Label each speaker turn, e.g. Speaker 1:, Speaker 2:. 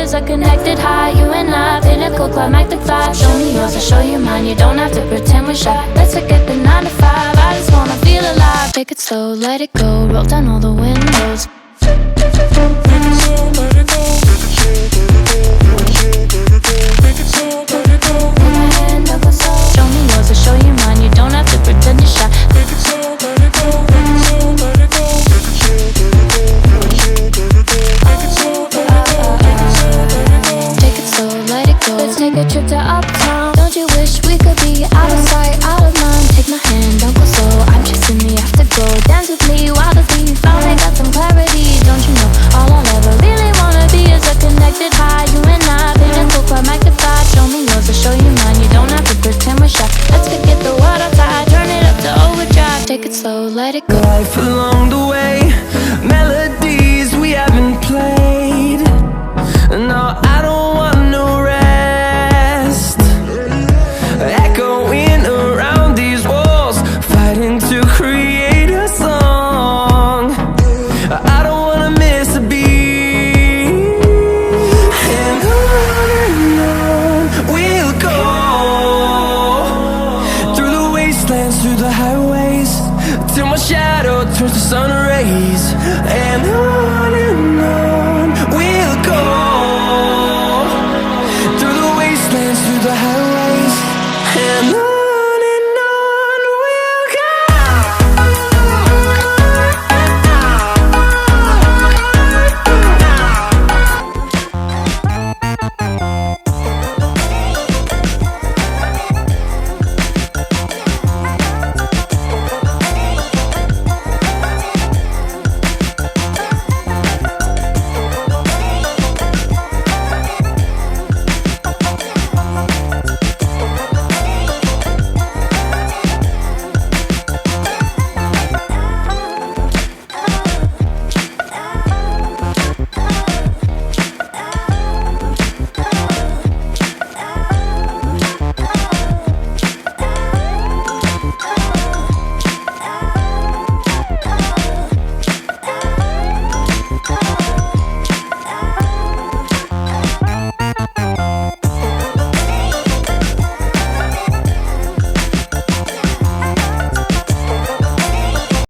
Speaker 1: is a connected high. You and I, pinnacle, climactic fly. Show me yours, I'll show you mine. You don't have to pretend we're shy. Let's forget the 9 to 5. I just wanna feel alive. Take it slow, let it go. Roll down all the windows. Show me yours, I'll show you mine. You don't have to pretend you're shy. Take it slow, let it go. Let's take a trip to uptown. Don't you wish we could be out of sight, out of mind? Take my hand, don't go slow. I'm chasing the afterglow. Dance with me while the thief finally got some clarity. Don't you know all I'll ever really wanna be is a connected high. You and I, pinnacle, climactic fly. Show me yours, I'll show you mine. You don't have to pretend we're shy. Let's forget the world outside, turn it up to overdrive. Take it slow, let it go.
Speaker 2: Life along the way, melodies we haven't played. No, I don't want no rest. Echoing around these walls, fighting to create a song. I don't wanna miss a beat. And on we'll go, through the wastelands, through the highways, till my shadow turns to sun rays. And